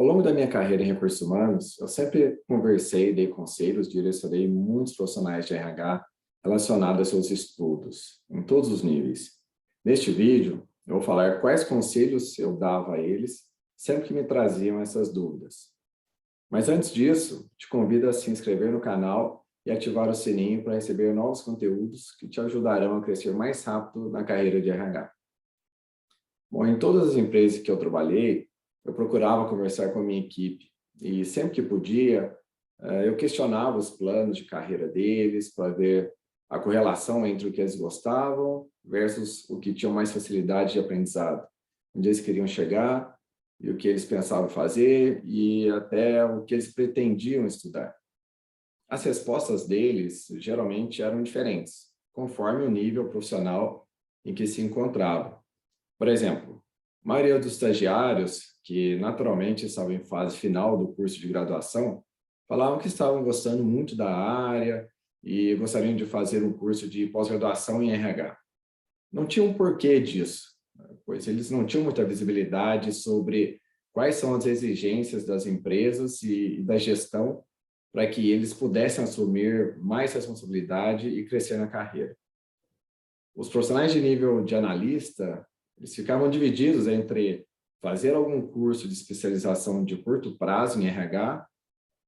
Ao longo da minha carreira em recursos humanos, eu sempre conversei, dei conselhos, direcionei muitos profissionais de RH relacionados a seus estudos, em todos os níveis. Neste vídeo, eu vou falar quais conselhos eu dava a eles sempre que me traziam essas dúvidas. Mas antes disso, te convido a se inscrever no canal e ativar o sininho para receber novos conteúdos que te ajudarão a crescer mais rápido na carreira de RH. Bom, em todas as empresas que eu trabalhei, eu procurava conversar com a minha equipe e sempre que podia, eu questionava os planos de carreira deles para ver a correlação entre o que eles gostavam versus o que tinham mais facilidade de aprendizado, onde eles queriam chegar e o que eles pensavam fazer e até o que eles pretendiam estudar. As respostas deles geralmente eram diferentes, conforme o nível profissional em que se encontravam. Por exemplo, a maioria dos estagiários, que naturalmente estavam em fase final do curso de graduação, falavam que estavam gostando muito da área e gostariam de fazer um curso de pós-graduação em RH. Não tinha um porquê disso, pois eles não tinham muita visibilidade sobre quais são as exigências das empresas e da gestão para que eles pudessem assumir mais responsabilidade e crescer na carreira. Os profissionais de nível de analista, eles ficavam divididos entre fazer algum curso de especialização de curto prazo em RH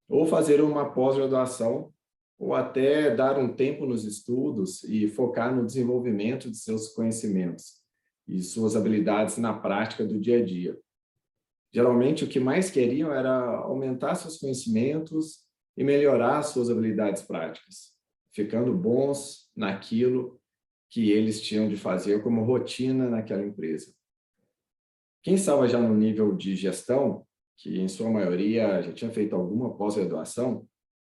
ou fazer uma pós-graduação ou até dar um tempo nos estudos e focar no desenvolvimento de seus conhecimentos e suas habilidades na prática do dia a dia. Geralmente, o que mais queriam era aumentar seus conhecimentos e melhorar suas habilidades práticas, ficando bons naquilo que eles tinham de fazer como rotina naquela empresa. Quem estava já no nível de gestão, que em sua maioria já tinha feito alguma pós-graduação,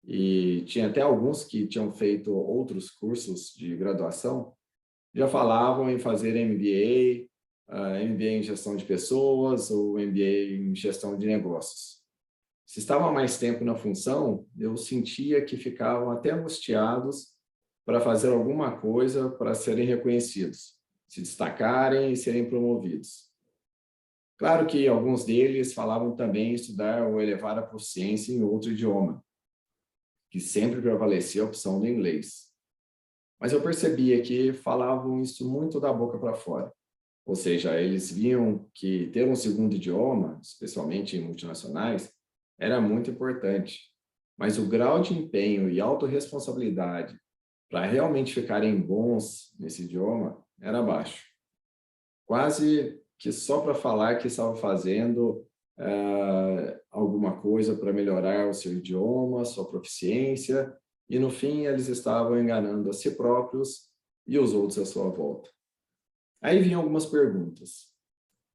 e tinha até alguns que tinham feito outros cursos de graduação, já falavam em fazer MBA em gestão de pessoas ou MBA em gestão de negócios. Se estavam mais tempo na função, eu sentia que ficavam até angustiados para fazer alguma coisa para serem reconhecidos, se destacarem e serem promovidos. Claro que alguns deles falavam também em estudar ou elevar a proficiência em outro idioma, que sempre prevalecia a opção do inglês. Mas eu percebia que falavam isso muito da boca para fora. Ou seja, eles viam que ter um segundo idioma, especialmente em multinacionais, era muito importante. Mas o grau de empenho e autorresponsabilidade para realmente ficarem bons nesse idioma era baixo. Quase que só para falar que estava fazendo alguma coisa para melhorar o seu idioma, sua proficiência, e no fim eles estavam enganando a si próprios e os outros à sua volta. Aí vinham algumas perguntas.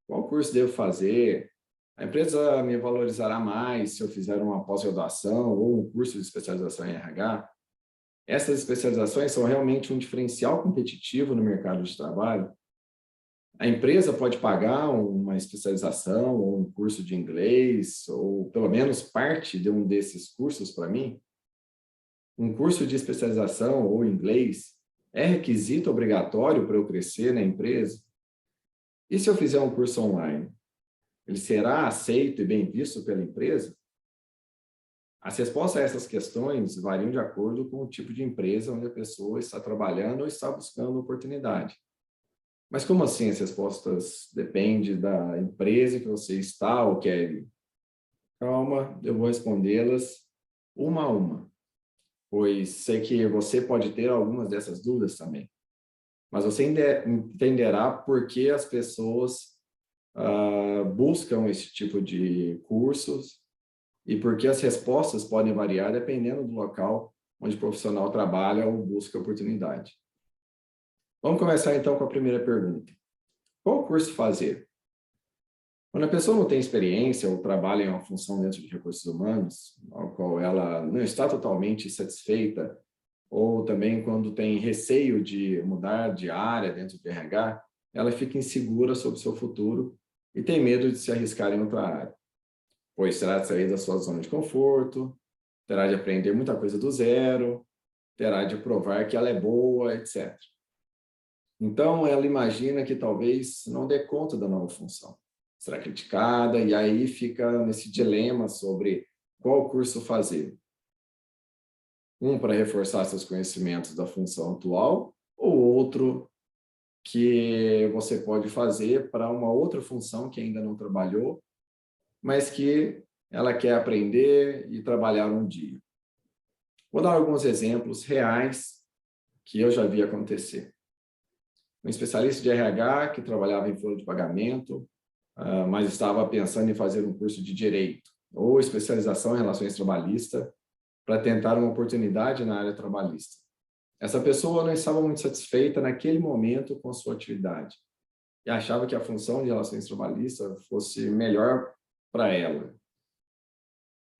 Qual curso devo fazer? A empresa me valorizará mais se eu fizer uma pós-graduação ou um curso de especialização em RH? Essas especializações são realmente um diferencial competitivo no mercado de trabalho? A empresa pode pagar uma especialização ou um curso de inglês, ou pelo menos parte de um desses cursos para mim? Um curso de especialização ou inglês é requisito obrigatório para eu crescer na empresa? E se eu fizer um curso online? Ele será aceito e bem visto pela empresa? As respostas a essas questões variam de acordo com o tipo de empresa onde a pessoa está trabalhando ou está buscando oportunidade. Mas como assim as respostas dependem da empresa que você está ou quer ir? Calma, eu vou respondê-las uma a uma, pois sei que você pode ter algumas dessas dúvidas também. Mas você entenderá por que as pessoas buscam esse tipo de cursos e por que as respostas podem variar dependendo do local onde o profissional trabalha ou busca oportunidade. Vamos começar então com a primeira pergunta. Qual curso fazer? Quando a pessoa não tem experiência ou trabalha em uma função dentro de recursos humanos, ao qual ela não está totalmente satisfeita, ou também quando tem receio de mudar de área dentro de RH, ela fica insegura sobre o seu futuro e tem medo de se arriscar em outra área, pois terá de sair da sua zona de conforto, terá de aprender muita coisa do zero, terá de provar que ela é boa, etc. Então, ela imagina que talvez não dê conta da nova função. será criticada, e aí fica nesse dilema sobre qual curso fazer. Um para reforçar seus conhecimentos da função atual, ou outro que você pode fazer para uma outra função que ainda não trabalhou, mas que ela quer aprender e trabalhar um dia. Vou dar alguns exemplos reais que eu já vi acontecer. Um especialista de RH que trabalhava em folha de pagamento, mas estava pensando em fazer um curso de direito ou especialização em relações trabalhistas para tentar uma oportunidade na área trabalhista. Essa pessoa não estava muito satisfeita naquele momento com sua atividade e achava que a função de relações trabalhistas fosse melhor para ela,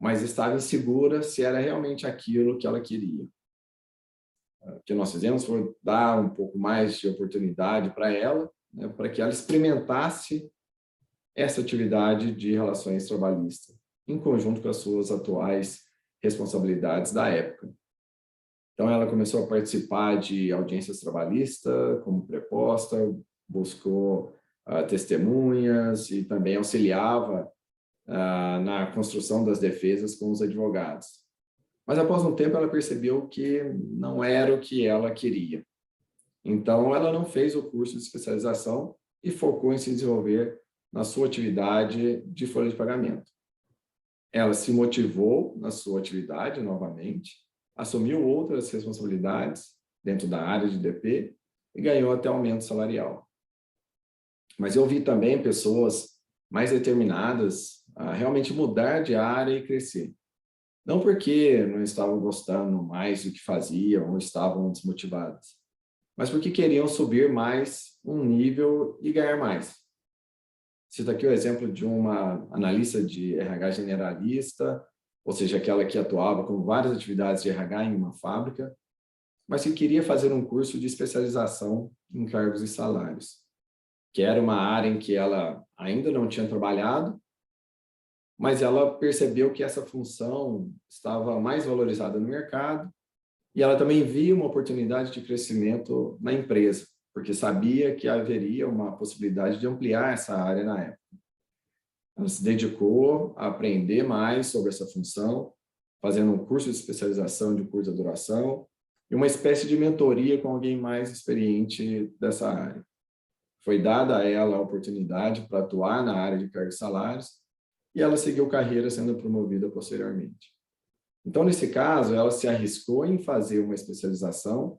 mas estava insegura se era realmente aquilo que ela queria. O que nós fizemos foi dar um pouco mais de oportunidade para ela, né, para que ela experimentasse essa atividade de relações trabalhistas, em conjunto com as suas atuais responsabilidades da época. Então, ela começou a participar de audiências trabalhistas como preposta, buscou testemunhas e também auxiliava na construção das defesas com os advogados. Mas, após um tempo, ela percebeu que não era o que ela queria. Então, ela não fez o curso de especialização e focou em se desenvolver na sua atividade de folha de pagamento. Ela se motivou na sua atividade novamente, assumiu outras responsabilidades dentro da área de DP e ganhou até aumento salarial. Mas eu vi também pessoas mais determinadas a realmente mudar de área e crescer. Não porque não estavam gostando mais do que faziam ou estavam desmotivadas, mas porque queriam subir mais um nível e ganhar mais. Cito aqui o exemplo de uma analista de RH generalista, ou seja, aquela que atuava com várias atividades de RH em uma fábrica, mas que queria fazer um curso de especialização em cargos e salários, que era uma área em que ela ainda não tinha trabalhado, mas ela percebeu que essa função estava mais valorizada no mercado e ela também via uma oportunidade de crescimento na empresa, porque sabia que haveria uma possibilidade de ampliar essa área na época. Ela se dedicou a aprender mais sobre essa função, fazendo um curso de especialização de curta duração e uma espécie de mentoria com alguém mais experiente dessa área. Foi dada a ela a oportunidade para atuar na área de cargos e salários e ela seguiu carreira sendo promovida posteriormente. Então, nesse caso, ela se arriscou em fazer uma especialização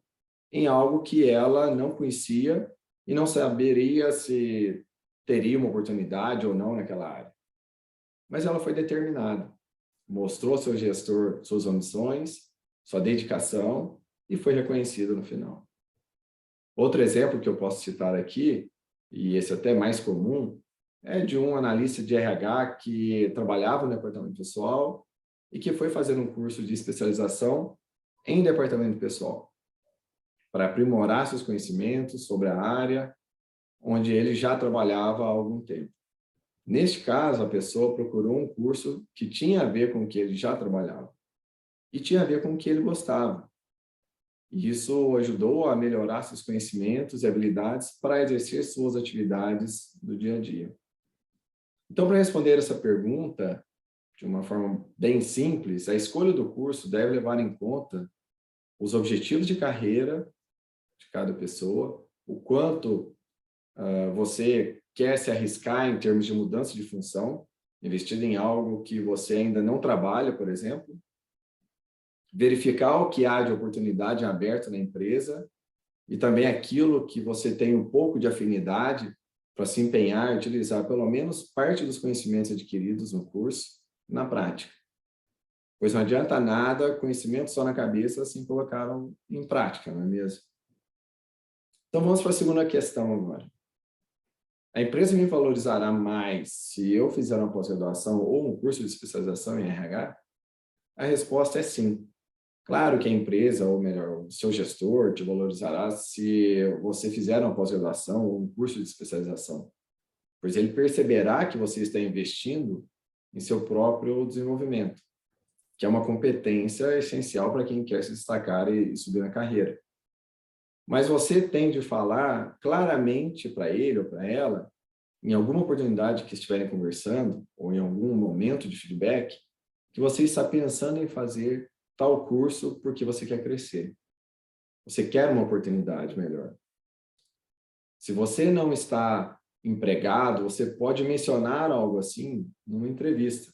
em algo que ela não conhecia e não saberia se teria uma oportunidade ou não naquela área. Mas ela foi determinada, mostrou ao seu gestor suas ambições, sua dedicação e foi reconhecida no final. Outro exemplo que eu posso citar aqui, e esse até mais comum, é de um analista de RH que trabalhava no departamento pessoal e que foi fazer um curso de especialização em departamento pessoal, para aprimorar seus conhecimentos sobre a área onde ele já trabalhava há algum tempo. Neste caso, a pessoa procurou um curso que tinha a ver com o que ele já trabalhava e tinha a ver com o que ele gostava. E isso ajudou a melhorar seus conhecimentos e habilidades para exercer suas atividades do dia a dia. Então, para responder essa pergunta de uma forma bem simples, a escolha do curso deve levar em conta os objetivos de carreira de cada pessoa, o quanto você quer se arriscar em termos de mudança de função, investindo em algo que você ainda não trabalha, por exemplo, verificar o que há de oportunidade aberta na empresa e também aquilo que você tem um pouco de afinidade para se empenhar e utilizar pelo menos parte dos conhecimentos adquiridos no curso na prática. Pois não adianta nada conhecimento só na cabeça sem colocar em prática, não é mesmo? Então vamos para a segunda questão agora. A empresa me valorizará mais se eu fizer uma pós-graduação ou um curso de especialização em RH? A resposta é sim. Claro que a empresa, ou melhor, o seu gestor te valorizará se você fizer uma pós-graduação ou um curso de especialização, pois ele perceberá que você está investindo em seu próprio desenvolvimento, que é uma competência essencial para quem quer se destacar e subir na carreira. Mas você tem de falar claramente para ele ou para ela em alguma oportunidade que estiverem conversando, ou em algum momento de feedback, que você está pensando em fazer tal curso porque você quer crescer. Você quer uma oportunidade melhor. Se você não está empregado, você pode mencionar algo assim numa entrevista.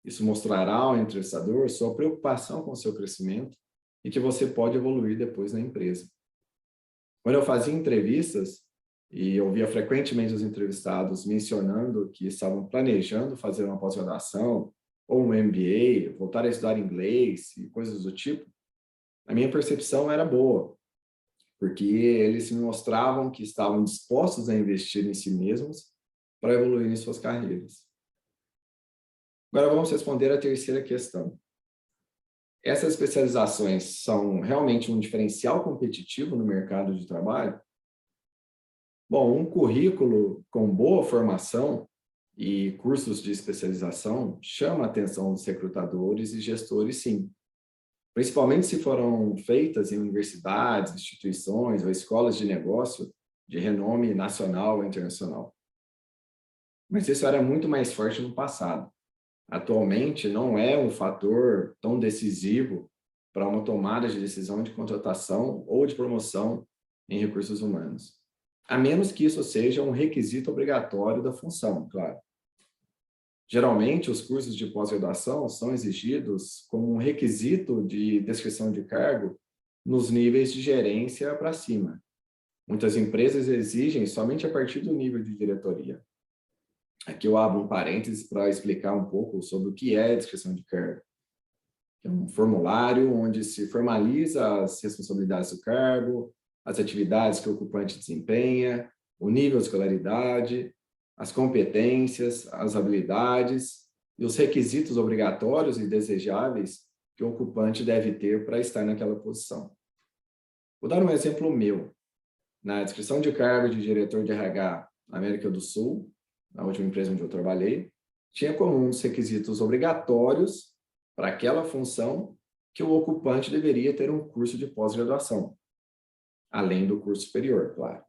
Isso mostrará ao entrevistador sua preocupação com o seu crescimento e que você pode evoluir depois na empresa. Quando eu fazia entrevistas, e eu via frequentemente os entrevistados mencionando que estavam planejando fazer uma pós-graduação ou um MBA, voltar a estudar inglês e coisas do tipo, a minha percepção era boa, porque eles me mostravam que estavam dispostos a investir em si mesmos para evoluir em suas carreiras. Agora vamos responder a terceira questão. Essas especializações são realmente um diferencial competitivo no mercado de trabalho? Bom, um currículo com boa formação e cursos de especialização chama a atenção dos recrutadores e gestores, sim. Principalmente se foram feitas em universidades, instituições ou escolas de negócio de renome nacional ou internacional. Mas isso era muito mais forte no passado. Atualmente, não é um fator tão decisivo para uma tomada de decisão de contratação ou de promoção em recursos humanos. A menos que isso seja um requisito obrigatório da função, claro. Geralmente, os cursos de pós-graduação são exigidos como um requisito de descrição de cargo nos níveis de gerência para cima. Muitas empresas exigem somente a partir do nível de diretoria. Aqui eu abro um parênteses para explicar um pouco sobre o que é descrição de cargo. É um formulário onde se formaliza as responsabilidades do cargo, as atividades que o ocupante desempenha, o nível de escolaridade, as competências, as habilidades e os requisitos obrigatórios e desejáveis que o ocupante deve ter para estar naquela posição. Vou dar um exemplo meu. Na descrição de cargo de diretor de RH na América do Sul, na última empresa onde eu trabalhei, tinha como um dos requisitos obrigatórios para aquela função que o ocupante deveria ter um curso de pós-graduação, além do curso superior, claro.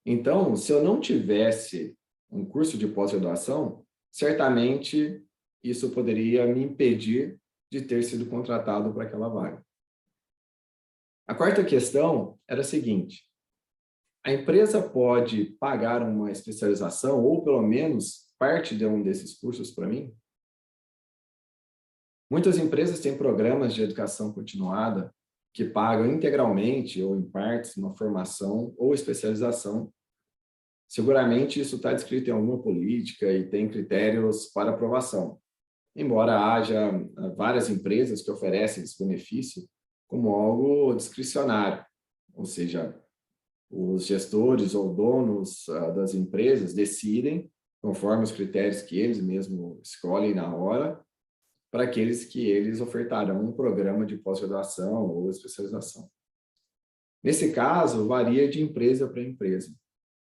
Então, se eu não tivesse um curso de pós-graduação, certamente isso poderia me impedir de ter sido contratado para aquela vaga. A quarta questão era a seguinte: a empresa pode pagar uma especialização ou, pelo menos, parte de um desses cursos para mim? Muitas empresas têm programas de educação continuada que pagam integralmente ou em partes uma formação ou especialização. Seguramente isso está descrito em alguma política e tem critérios para aprovação, embora haja várias empresas que oferecem esse benefício como algo discricionário, ou seja, os gestores ou donos das empresas decidem, conforme os critérios que eles mesmos escolhem na hora, para aqueles que eles ofertarão um programa de pós-graduação ou especialização. Nesse caso, varia de empresa para empresa.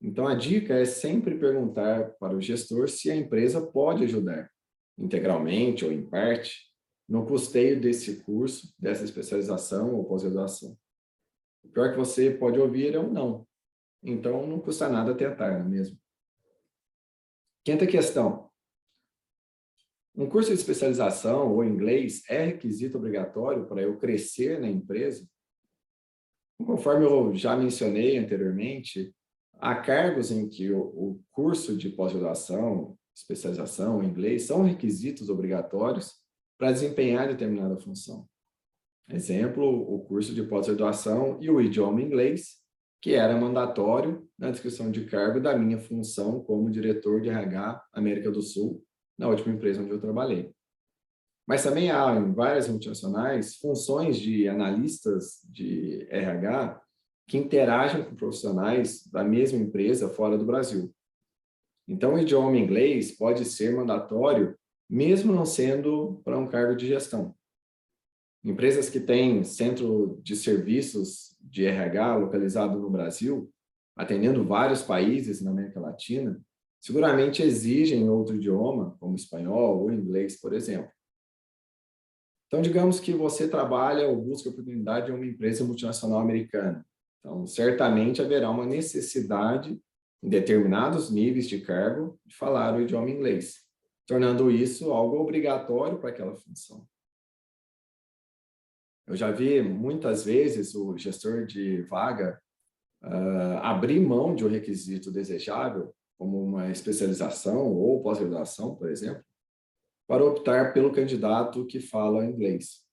Então, a dica é sempre perguntar para o gestor se a empresa pode ajudar, integralmente ou em parte, no custeio desse curso, dessa especialização ou pós-graduação. O pior que você pode ouvir é um não. Então, não custa nada tentar, não é mesmo? Quinta questão. Um curso de especialização ou inglês é requisito obrigatório para eu crescer na empresa? Conforme eu já mencionei anteriormente, há cargos em que o curso de pós-graduação, especialização em inglês são requisitos obrigatórios para desempenhar determinada função. Exemplo, o curso de pós-graduação e o idioma inglês, que era mandatório na descrição de cargo da minha função como diretor de RH América do Sul, na última empresa onde eu trabalhei. Mas também há, em várias multinacionais, funções de analistas de RH que interagem com profissionais da mesma empresa fora do Brasil. Então, o idioma inglês pode ser mandatório, mesmo não sendo para um cargo de gestão. Empresas que têm centro de serviços de RH localizado no Brasil, atendendo vários países na América Latina, seguramente exigem outro idioma, como espanhol ou inglês, por exemplo. Então, digamos que você trabalha ou busca oportunidade em uma empresa multinacional americana. Então, certamente haverá uma necessidade em determinados níveis de cargo, de falar o idioma inglês, tornando isso algo obrigatório para aquela função. Eu já vi muitas vezes o gestor de vaga abrir mão de um requisito desejável, como uma especialização ou pós-graduação, por exemplo, para optar pelo candidato que fala inglês.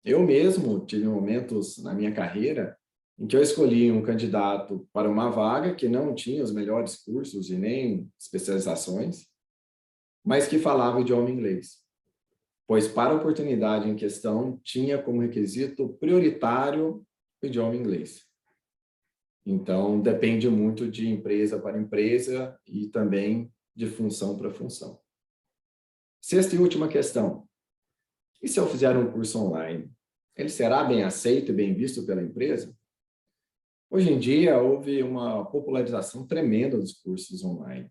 Eu mesmo tive momentos na minha carreira em que eu escolhi um candidato para uma vaga que não tinha os melhores cursos e nem especializações, mas que falava o idioma inglês, pois para a oportunidade em questão tinha como requisito prioritário o idioma inglês. Então, depende muito de empresa para empresa e também de função para função. Sexta e última questão. E se eu fizer um curso online? Ele será bem aceito e bem visto pela empresa? Hoje em dia, houve uma popularização tremenda dos cursos online,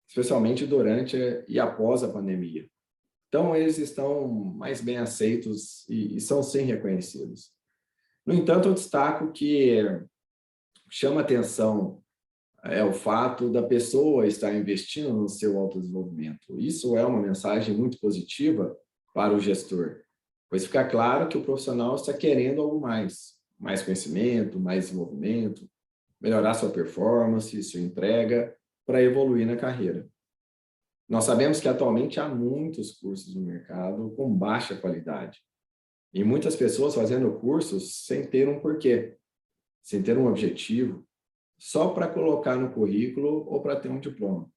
especialmente durante e após a pandemia. Então, eles estão mais bem aceitos e são sim reconhecidos. No entanto, eu destaco que chama atenção o fato da pessoa estar investindo no seu autodesenvolvimento. Isso é uma mensagem muito positiva para o gestor, pois fica claro que o profissional está querendo algo mais conhecimento, mais desenvolvimento, melhorar sua performance, sua entrega, para evoluir na carreira. Nós sabemos que atualmente há muitos cursos no mercado com baixa qualidade, e muitas pessoas fazendo cursos sem ter um porquê, sem ter um objetivo, só para colocar no currículo ou para ter um diploma.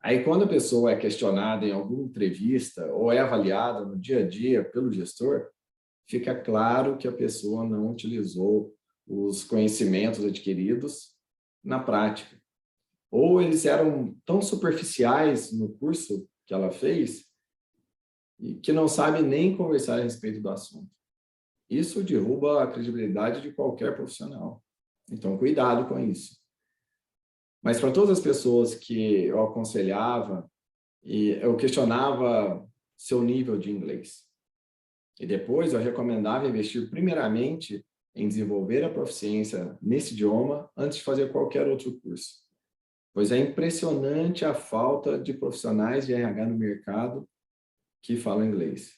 Aí, quando a pessoa é questionada em alguma entrevista ou é avaliada no dia a dia pelo gestor, fica claro que a pessoa não utilizou os conhecimentos adquiridos na prática. Ou eles eram tão superficiais no curso que ela fez e que não sabe nem conversar a respeito do assunto. Isso derruba a credibilidade de qualquer profissional. Então, cuidado com isso. Mas para todas as pessoas que eu aconselhava, e eu questionava seu nível de inglês. E depois eu recomendava investir primeiramente em desenvolver a proficiência nesse idioma antes de fazer qualquer outro curso. Pois é impressionante a falta de profissionais de RH no mercado que falam inglês.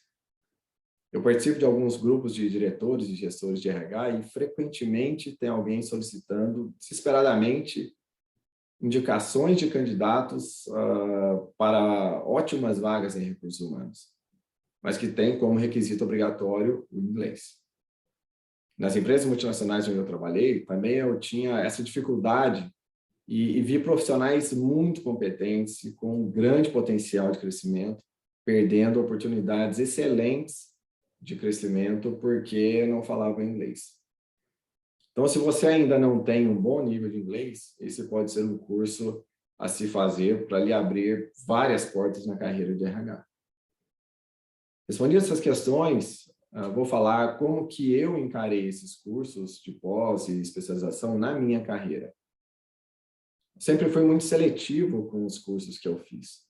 Eu participo de alguns grupos de diretores e gestores de RH e frequentemente tem alguém solicitando desesperadamente indicações de candidatos para ótimas vagas em recursos humanos, mas que tem como requisito obrigatório o inglês. Nas empresas multinacionais onde eu trabalhei, também eu tinha essa dificuldade e vi profissionais muito competentes e com grande potencial de crescimento, perdendo oportunidades excelentes de crescimento porque não falavam inglês. Então, se você ainda não tem um bom nível de inglês, esse pode ser um curso a se fazer para lhe abrir várias portas na carreira de RH. Respondidas essas questões, vou falar como que eu encarei esses cursos de pós e especialização na minha carreira. Sempre fui muito seletivo com os cursos que eu fiz.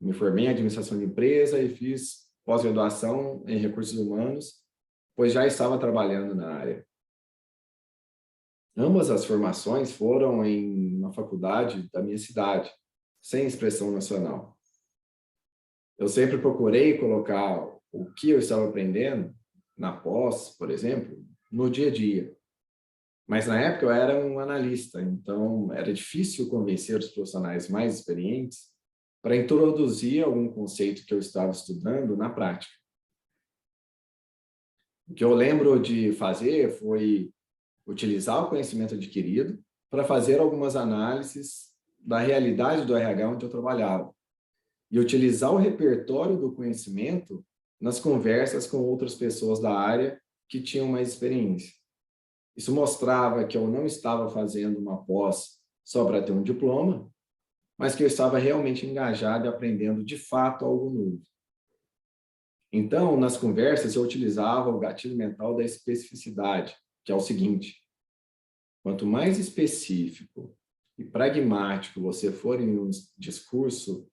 Me formei em administração de empresa e fiz pós-graduação em recursos humanos, pois já estava trabalhando na área. Ambas as formações foram em uma faculdade da minha cidade, sem expressão nacional. Eu sempre procurei colocar o que eu estava aprendendo na pós, por exemplo, no dia a dia. Mas na época eu era um analista, então era difícil convencer os profissionais mais experientes para introduzir algum conceito que eu estava estudando na prática. O que eu lembro de fazer foi utilizar o conhecimento adquirido para fazer algumas análises da realidade do RH onde eu trabalhava e utilizar o repertório do conhecimento nas conversas com outras pessoas da área que tinham mais experiência. Isso mostrava que eu não estava fazendo uma pós só para ter um diploma, mas que eu estava realmente engajado e aprendendo de fato algo novo. Então, nas conversas, eu utilizava o gatilho mental da especificidade, que é o seguinte: quanto mais específico e pragmático você for em um discurso,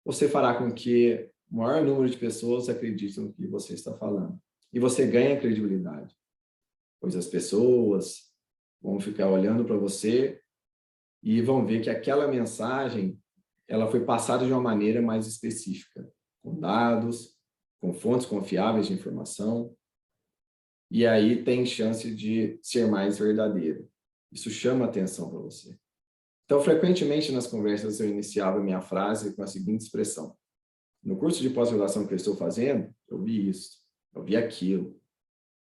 você fará com que o maior número de pessoas acreditem no que você está falando. E você ganha credibilidade, pois as pessoas vão ficar olhando para você e vão ver que aquela mensagem ela foi passada de uma maneira mais específica, com dados, com fontes confiáveis de informação, e aí tem chance de ser mais verdadeiro. Isso chama atenção para você. Então, frequentemente nas conversas eu iniciava minha frase com a seguinte expressão: no curso de pós-graduação que eu estou fazendo, eu vi isso, eu vi aquilo.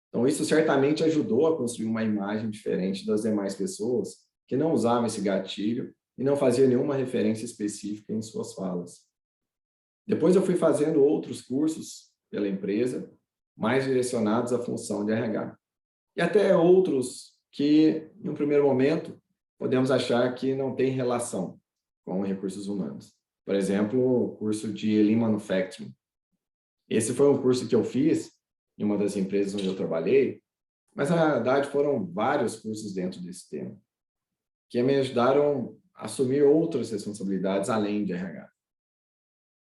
Então, isso certamente ajudou a construir uma imagem diferente das demais pessoas que não usavam esse gatilho e não faziam nenhuma referência específica em suas falas. Depois eu fui fazendo outros cursos pela empresa, mais direcionados à função de RH. E até outros que, em um primeiro momento, podemos achar que não tem relação com recursos humanos. Por exemplo, o curso de Lean Manufacturing. Esse foi um curso que eu fiz em uma das empresas onde eu trabalhei, mas na verdade foram vários cursos dentro desse tema, que me ajudaram a assumir outras responsabilidades além de RH.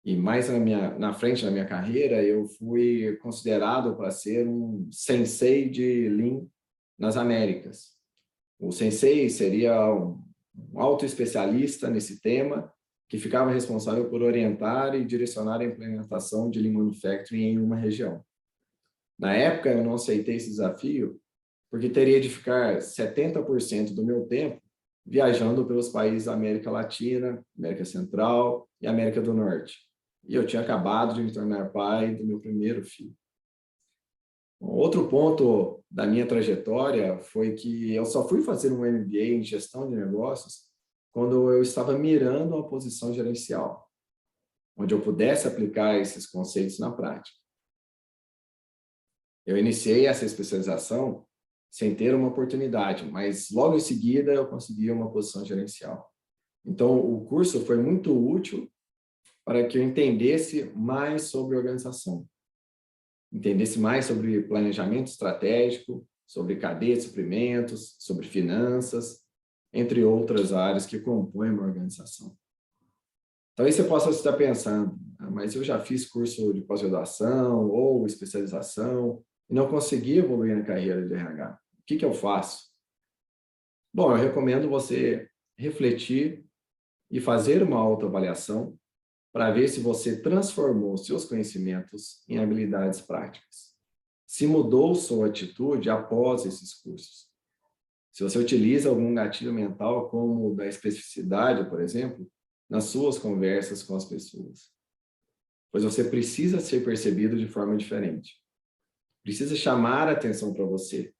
E mais na frente da minha carreira, eu fui considerado para ser um sensei de Lean nas Américas. O sensei seria um alto especialista nesse tema, que ficava responsável por orientar e direcionar a implementação de Lean Manufacturing em uma região. Na época, eu não aceitei esse desafio, porque teria de ficar 70% do meu tempo viajando pelos países da América Latina, América Central e América do Norte. E eu tinha acabado de me tornar pai do meu primeiro filho. Outro ponto da minha trajetória foi que eu só fui fazer um MBA em gestão de negócios quando eu estava mirando uma posição gerencial, onde eu pudesse aplicar esses conceitos na prática. Eu iniciei essa especialização sem ter uma oportunidade, mas logo em seguida eu consegui uma posição gerencial. Então, o curso foi muito útil para que eu entendesse mais sobre organização, entendesse mais sobre planejamento estratégico, sobre cadeia de suprimentos, sobre finanças, entre outras áreas que compõem uma organização. Talvez você possa estar pensando, mas eu já fiz curso de pós-graduação ou especialização e não consegui evoluir na carreira de RH. O que eu faço? Bom, eu recomendo você refletir e fazer uma autoavaliação para ver se você transformou seus conhecimentos em habilidades práticas. Se mudou sua atitude após esses cursos. Se você utiliza algum gatilho mental, como o da especificidade, por exemplo, nas suas conversas com as pessoas. Pois você precisa ser percebido de forma diferente. Precisa chamar a atenção para você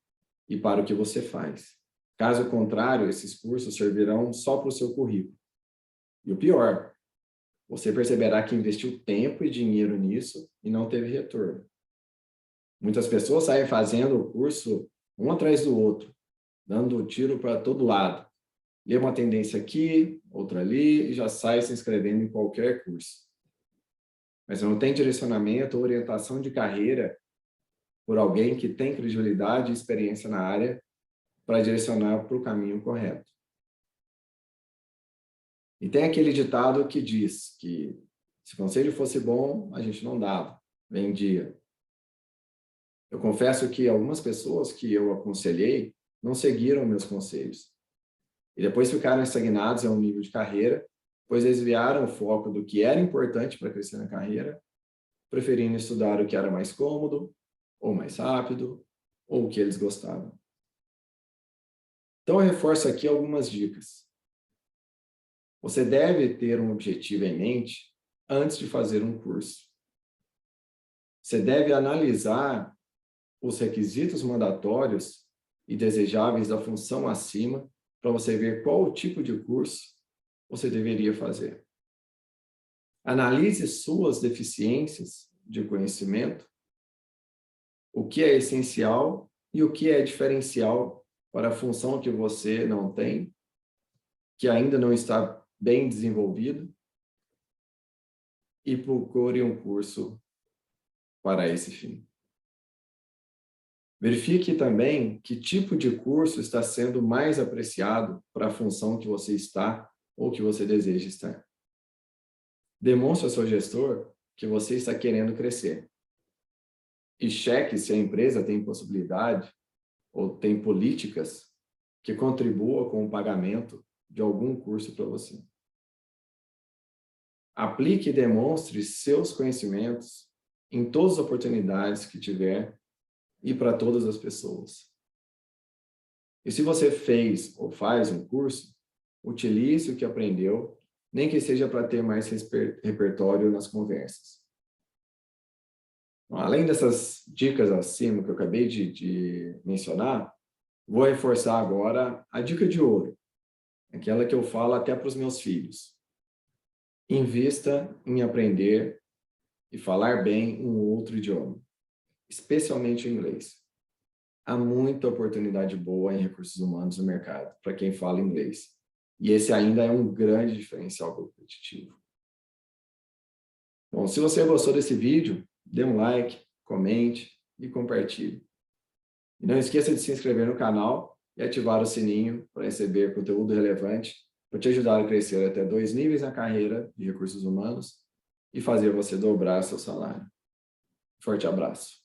e para o que você faz. Caso contrário, esses cursos servirão só para o seu currículo. E o pior, você perceberá que investiu tempo e dinheiro nisso e não teve retorno. Muitas pessoas saem fazendo o curso um atrás do outro, dando tiro para todo lado. Lê uma tendência aqui, outra ali, e já sai se inscrevendo em qualquer curso. Mas não tem direcionamento ou orientação de carreira por alguém que tem credibilidade e experiência na área para direcionar para o caminho correto. E tem aquele ditado que diz que se o conselho fosse bom, a gente não dava, vendia. Eu confesso que algumas pessoas que eu aconselhei não seguiram meus conselhos. E depois ficaram estagnados em um nível de carreira, pois desviaram o foco do que era importante para crescer na carreira, preferindo estudar o que era mais cômodo, ou mais rápido, ou o que eles gostavam. Então, eu reforço aqui algumas dicas. Você deve ter um objetivo em mente antes de fazer um curso. Você deve analisar os requisitos mandatórios e desejáveis da função acima para você ver qual o tipo de curso você deveria fazer. Analise suas deficiências de conhecimento, o que é essencial e o que é diferencial para a função que você não tem, que ainda não está bem desenvolvido, e procure um curso para esse fim. Verifique também que tipo de curso está sendo mais apreciado para a função que você está ou que você deseja estar. Demonstre ao seu gestor que você está querendo crescer. E cheque se a empresa tem possibilidade ou tem políticas que contribuam com o pagamento de algum curso para você. Aplique e demonstre seus conhecimentos em todas as oportunidades que tiver e para todas as pessoas. E se você fez ou faz um curso, utilize o que aprendeu, nem que seja para ter mais repertório nas conversas. Além dessas dicas acima que eu acabei de mencionar, vou reforçar agora a dica de ouro, aquela que eu falo até para os meus filhos. Invista em aprender e falar bem um outro idioma, especialmente o inglês. Há muita oportunidade boa em recursos humanos no mercado para quem fala inglês. E esse ainda é um grande diferencial competitivo. Bom, se você gostou desse vídeo, dê um like, comente e compartilhe. E não esqueça de se inscrever no canal e ativar o sininho para receber conteúdo relevante para te ajudar a crescer até 2 níveis na carreira de recursos humanos e fazer você dobrar seu salário. Forte abraço.